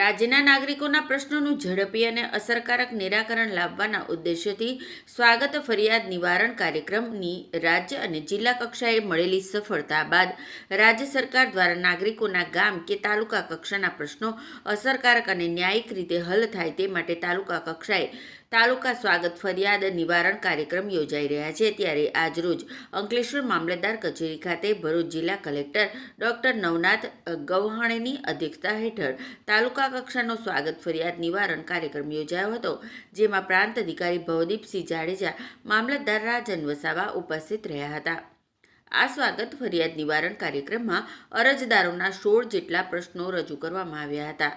રાજ્યના નાગરિકોના પ્રશ્નોનું ઝડપી અને અસરકારક નિરાકરણ લાવવાના ઉદ્દેશ્યથી સ્વાગત ફરિયાદ નિવારણ કાર્યક્રમની રાજ્ય અને જિલ્લા કક્ષાએ મળેલી સફળતા બાદ રાજ્ય સરકાર દ્વારા નાગરિકોના ગામ કે તાલુકા કક્ષાના પ્રશ્નો અસરકારક અને ન્યાયિક રીતે હલ થાય તે માટે તાલુકા કક્ષાએ તાલુકા સ્વાગત ફરિયાદ નિવારણ કાર્યક્રમ યોજાઈ રહ્યા છે। ત્યારે આજરોજ અંકલેશ્વર મામલતદાર કચેરી ખાતે ભરૂચ જિલ્લા કલેક્ટર ડોક્ટર નવનાથ ગવ્હાણેની અધ્યક્ષતા હેઠળ તાલુકા કક્ષાનો સ્વાગત ફરિયાદ નિવારણ કાર્યક્રમ યોજાયો હતો, જેમાં પ્રાંત અધિકારી ભવદીપસિંહ જાડેજા, મામલતદાર રાજન વસાવા ઉપસ્થિત રહ્યા હતા। આ સ્વાગત ફરિયાદ નિવારણ કાર્યક્રમમાં અરજદારોના 16 જેટલા પ્રશ્નો રજૂ કરવામાં આવ્યા હતા,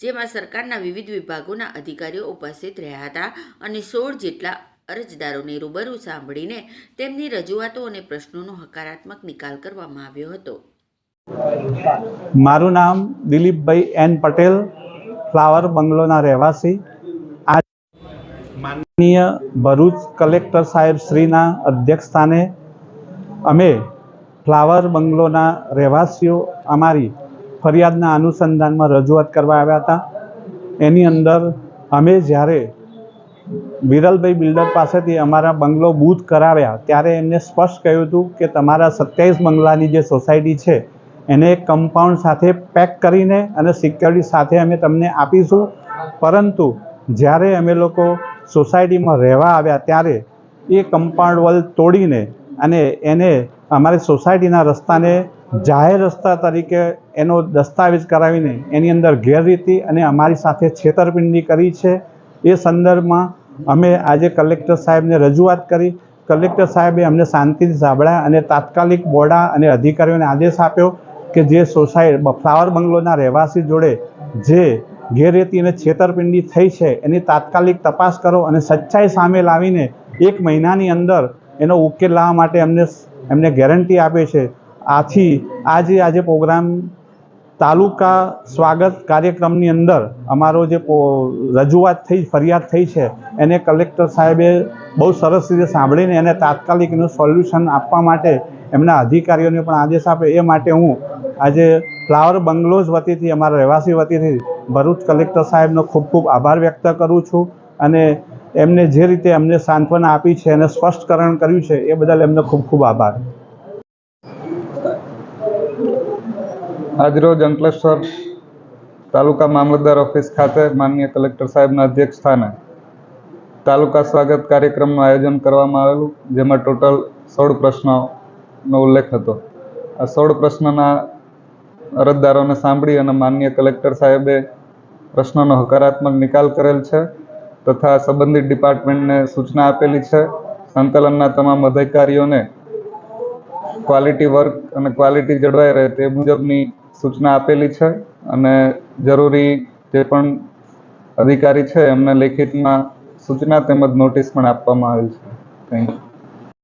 જેમાં સરકારના વિવિધ વિભાગોના અધિકારીઓ ઉપસ્થિત રહ્યા હતા અને 16 જેટલા અરજદારોને રૂબરૂ સાંભળીને તેમની રજૂઆતો અને પ્રશ્નોનો હકારાત્મક નિકાલ કરવામાં આવ્યો હતો। મારું નામ દિલીપભાઈ એન પટેલ, ફ્લાવર બંગલોના રહેવાસી। આ માનનીય ભરૂચ કલેક્ટર સાહેબ શ્રીના અધ્યક્ષસ્થાને અમે ફ્લાવર બંગલોના રહેવાસીઓ અમારી ફરિયાદના અનુસંધાનમાં રજૂઆત કરવા આવ્યા હતા। એની અંદર અમે જ્યારે વિરલભાઈ બિલ્ડર પાસેથી અમારા બંગલો બૂથ કરાવ્યા ત્યારે એમને સ્પષ્ટ કહ્યું હતું કે તમારા 27 બંગલાની જે સોસાયટી છે એને એક કમ્પાઉન્ડ સાથે પેક કરીને અને સિક્યોરિટી સાથે અમે તમને આપીશું, પરંતુ જ્યારે અમે લોકો સોસાયટીમાં રહેવા આવ્યા ત્યારે એ કમ્પાઉન્ડ વોલ તોડીને અને એને અમારી સોસાયટીના રસ્તાને જાહેર રસ્તા તરીકે એનો દસ્તાવેજ કરાવીને એની અંદર ગેરરીતિ અને અમારી સાથે છેતરપિંડી કરી છે। એ સંદર્ભમાં અમે આજે કલેક્ટર સાહેબને રજૂઆત કરી। કલેક્ટર સાહેબે અમને શાંતિથી સાંભળ્યા અને તાત્કાલિક બોર્ડા અને અધિકારીઓને આદેશ આપ્યો કે જે ફ્લાવર બંગલોના રહેવાસી જોડે જે ગેરરીતિ અને છેતરપિંડી થઈ છે એની તાત્કાલિક તપાસ કરો અને સચ્ચાઈ સામે લાવીને 1 મહિનાની અંદર એનો ઉકેલ લાવવા માટે એમને ગેરંટી આપે છે। આથી આજે પ્રોગ્રામ તાલુકા સ્વાગત કાર્યક્રમની અંદર અમારો જે રજૂઆત થઈ, ફરિયાદ થઈ છે એને કલેક્ટર સાહેબે બહુ સરસ રીતે સાંભળીને એને તાત્કાલિક એનું સોલ્યુશન આપવા માટે એમના અધિકારીઓને પણ આદેશ આપે। એ માટે હું આજે ફ્લાવર બંગલોઝ વતીથી, અમારા રહેવાસી વતીથી ભરૂચ કલેક્ટર સાહેબનો ખૂબ ખૂબ આભાર વ્યક્ત કરું છું અને એમને જે રીતે અમને સાંત્વના આપી છે અને સ્પષ્ટકરણ કર્યું છે એ બદલ એમનો ખૂબ ખૂબ આભાર। આજરોજ અંકલેશ્વર તાલુકા મામલતદાર ઓફિસ ખાતે માનનીય કલેક્ટર સાહેબના અધ્યક્ષ સ્થાને તાલુકા સ્વાગત કાર્યક્રમનું આયોજન કરવામાં આવેલું, જેમાં ટોટલ 16 પ્રશ્નોનો ઉલ્લેખ હતો। આ 16 પ્રશ્નોના અરજદારોને સાંભળી અને માનનીય કલેક્ટર સાહેબે પ્રશ્નોનો હકારાત્મક નિકાલ કરેલ છે તથા સંબંધિત ડિપાર્ટમેન્ટને સૂચના આપેલી છે। સંકલનના તમામ અધિકારીઓને ક્વોલિટી વર્ક અને ક્વોલિટી જળવાઈ રહે તે મુજબની સૂચના આપેલી છે અને જરૂરી જે પણ અધિકારી છે એમને લેખિતમાં સૂચના તેમજ નોટિસ પણ આપવામાં આવેલ છે। Thank you.